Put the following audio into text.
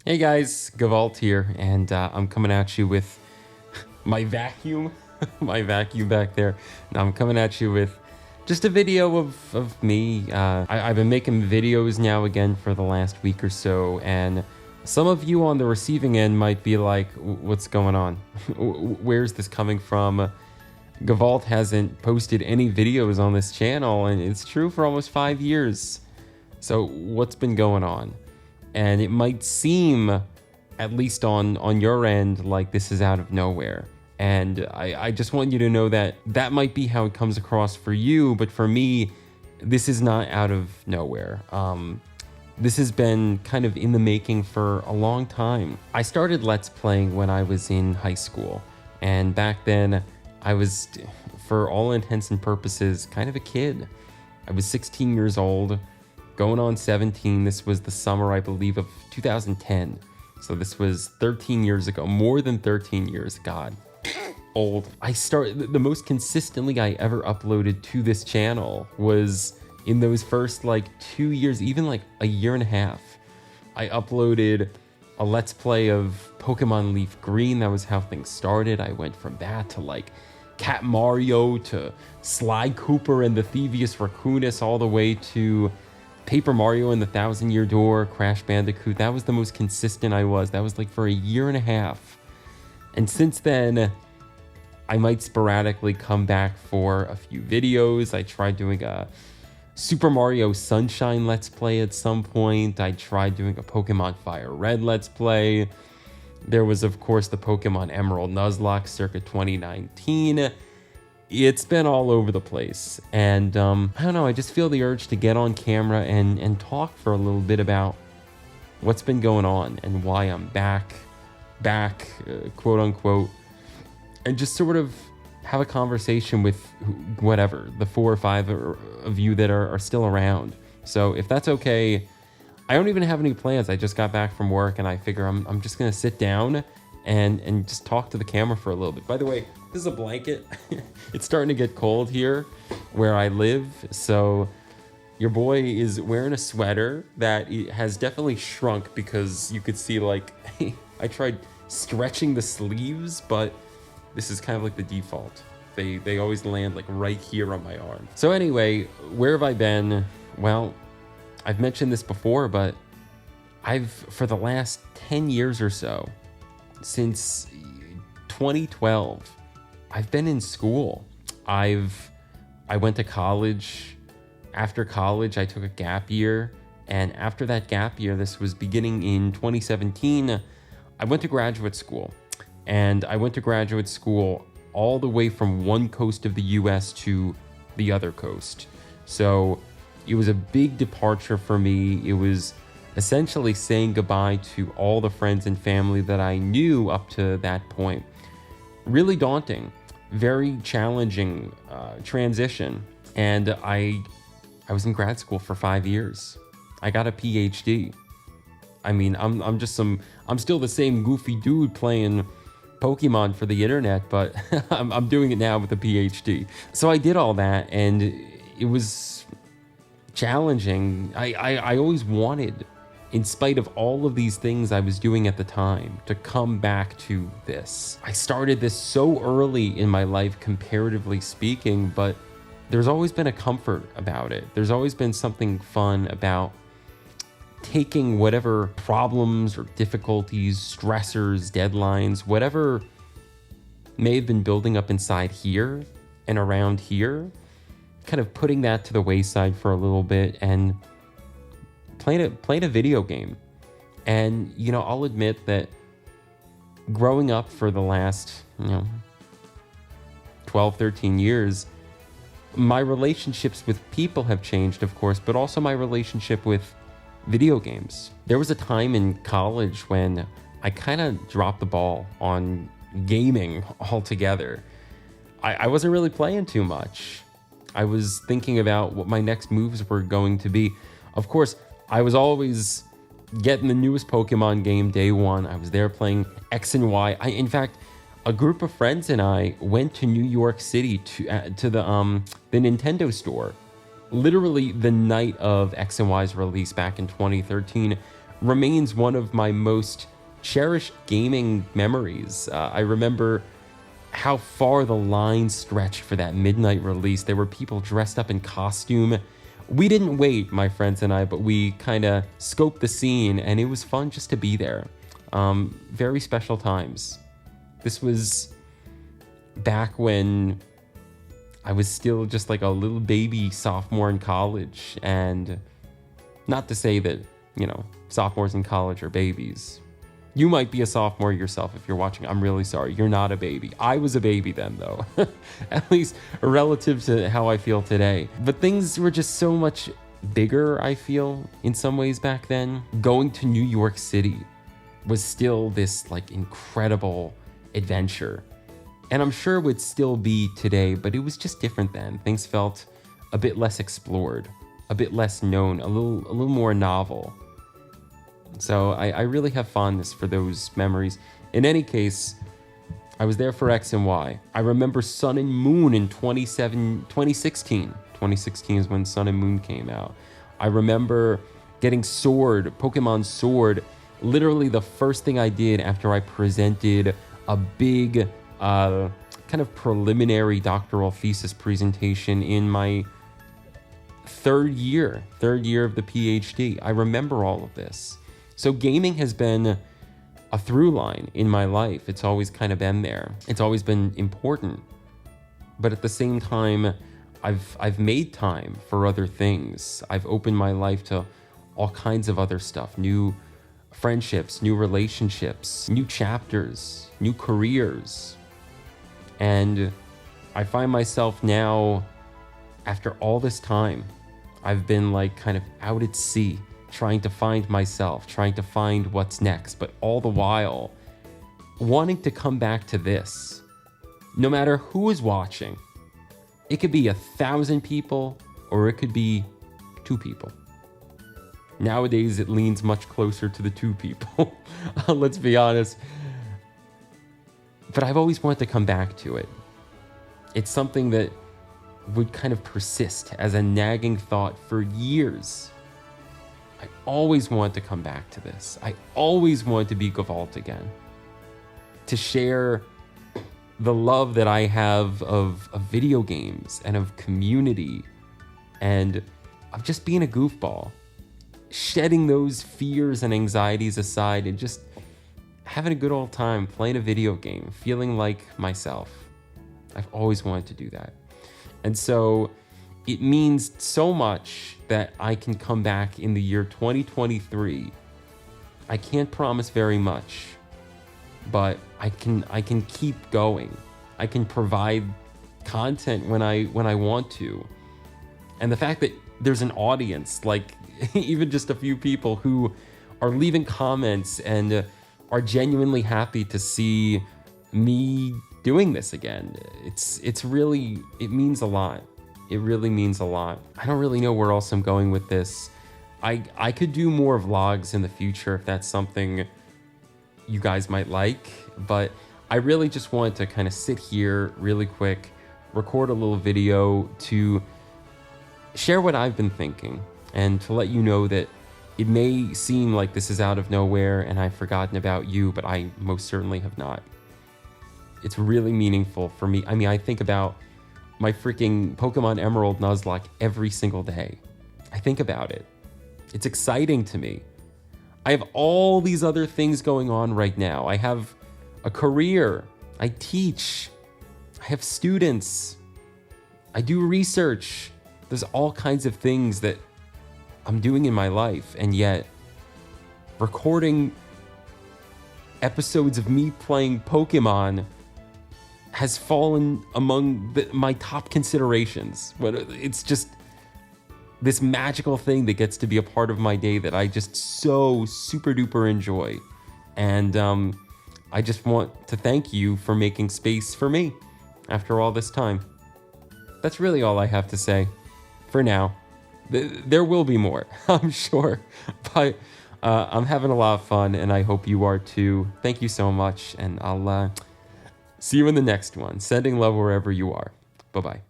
Hey guys, Gevault here, and I'm coming at you with my vacuum, my vacuum back there. Now I'm coming at you with just a video of me. I've been making videos now again for the last week or so, and some of you on the receiving end might be like, what's going on? Where's this coming from? Gevault hasn't posted any videos on this channel, and it's true for almost 5 years. So what's been going on? And it might seem, at least on your end, like this is out of nowhere. And I just want you to know that that might be how it comes across for you, but for me, this is not out of nowhere. This has been kind of in the making for a long time. I started Let's Playing when I was in high school, and back then I was, for all intents and purposes, kind of a kid. I was 16 years old, going on 17. This was the summer, I believe, of 2010. So this was 13 years ago, more than 13 years, God. Old. The most consistently I ever uploaded to this channel was in those first like 2 years, even like a year and a half. I uploaded a Let's Play of Pokemon Leaf Green. That was how things started. I went from that to like Cat Mario to Sly Cooper and the Thievius Raccoonus, all the way to Paper Mario and the Thousand Year Door, Crash Bandicoot. That was the most consistent I was. That was like for a year and a half. And since then, I might sporadically come back for a few videos. I tried doing a Super Mario Sunshine Let's Play at some point. I tried doing a Pokemon Fire Red Let's Play. There was, of course, the Pokemon Emerald Nuzlocke circa 2019. It's been all over the place, and I don't know, I just feel the urge to get on camera and talk for a little bit about what's been going on and why I'm back, quote unquote, and just sort of have a conversation with whatever, the 4 or 5 of you that are still around. So if that's okay, I don't even have any plans. I just got back from work, and I figure I'm just gonna sit down and just talk to the camera for a little bit. By the way, this is a blanket. It's starting to get cold here where I live, so your boy is wearing a sweater that has definitely shrunk because you could see, like, I tried stretching the sleeves, but this is kind of like the default. They always land like right here on my arm. So anyway, where have I been? Well, I've mentioned this before, but for the last 10 years or so, since 2012, I've been in school. I went to college. After college, I took a gap year. And after that gap year, this was beginning in 2017, I went to graduate school. And I went to graduate school all the way from one coast of the US to the other coast. So it was a big departure for me. It was essentially saying goodbye to all the friends and family that I knew up to that point. Really daunting, very challenging transition. And I was in grad school for 5 years. I got a PhD. I mean, I'm still the same goofy dude playing Pokemon for the internet, but I'm doing it now with a PhD. So I did all that, and it was challenging. I always wanted, in spite of all of these things I was doing at the time, to come back to this. I started this so early in my life, comparatively speaking, but there's always been a comfort about it. There's always been something fun about taking whatever problems or difficulties, stressors, deadlines, whatever may have been building up inside here and around here, kind of putting that to the wayside for a little bit and playing a video game. And, you know, I'll admit that growing up for the last, 12, 13 years, my relationships with people have changed, of course, but also my relationship with video games. There was a time in college when I kind of dropped the ball on gaming altogether. I wasn't really playing too much. I was thinking about what my next moves were going to be. Of course, I was always getting the newest Pokemon game day one. I was there playing X and Y. In fact, a group of friends and I went to New York City to the Nintendo store, literally the night of X and Y's release back in 2013, remains one of my most cherished gaming memories. I remember how far the line stretched for that midnight release. There were people dressed up in costume. We didn't wait, my friends and I, but we kind of scoped the scene, and it was fun just to be there. Very special times. This was back when I was still just like a little baby sophomore in college, and not to say that, sophomores in college are babies. You might be a sophomore yourself if you're watching. I'm really sorry. You're not a baby. I was a baby then, though. At least relative to how I feel today. But things were just so much bigger, I feel, in some ways back then. Going to New York City was still this like incredible adventure. And I'm sure it would still be today, but it was just different then. Things felt a bit less explored, a bit less known, a little more novel. So I really have fondness for those memories. In any case, I was there for X and Y. I remember Sun and Moon in 2016. 2016 is when Sun and Moon came out. I remember getting Pokemon Sword, literally the first thing I did after I presented a big kind of preliminary doctoral thesis presentation in my third year of the PhD. I remember all of this. So gaming has been a through line in my life. It's always kind of been there. It's always been important. But at the same time, I've made time for other things. I've opened my life to all kinds of other stuff, new friendships, new relationships, new chapters, new careers. And I find myself now, after all this time, I've been like kind of out at sea, trying to find myself, trying to find what's next, but all the while wanting to come back to this. No matter who is watching, it could be 1,000 people or it could be 2 people. Nowadays, it leans much closer to the 2 people. Let's be honest. But I've always wanted to come back to it. It's something that would kind of persist as a nagging thought for years. I always wanted to come back to this. I always wanted to be Gevault again. To share the love that I have of video games and of community and of just being a goofball. Shedding those fears and anxieties aside and just having a good old time playing a video game, feeling like myself. I've always wanted to do that. And so it means so much that I can come back in the year 2023. I can't promise very much, but I can keep going. I can provide content when I want to. And the fact that there's an audience, like even just a few people who are leaving comments and are genuinely happy to see me doing this again. It means a lot. It really means a lot. I don't really know where else I'm going with this. I could do more vlogs in the future if that's something you guys might like, but I really just wanted to kind of sit here really quick, record a little video to share what I've been thinking and to let you know that it may seem like this is out of nowhere and I've forgotten about you, but I most certainly have not. It's really meaningful for me. I mean, I think about my freaking Pokemon Emerald Nuzlocke every single day. I think about it. It's exciting to me. I have all these other things going on right now. I have a career. I teach. I have students. I do research. There's all kinds of things that I'm doing in my life, and yet recording episodes of me playing Pokemon has fallen among my top considerations. But it's just this magical thing that gets to be a part of my day that I just so super duper enjoy. And I just want to thank you for making space for me after all this time. That's really all I have to say for now. There will be more, I'm sure, but I'm having a lot of fun and I hope you are too. Thank you so much, and I'll see you in the next one. Sending love wherever you are. Bye-bye.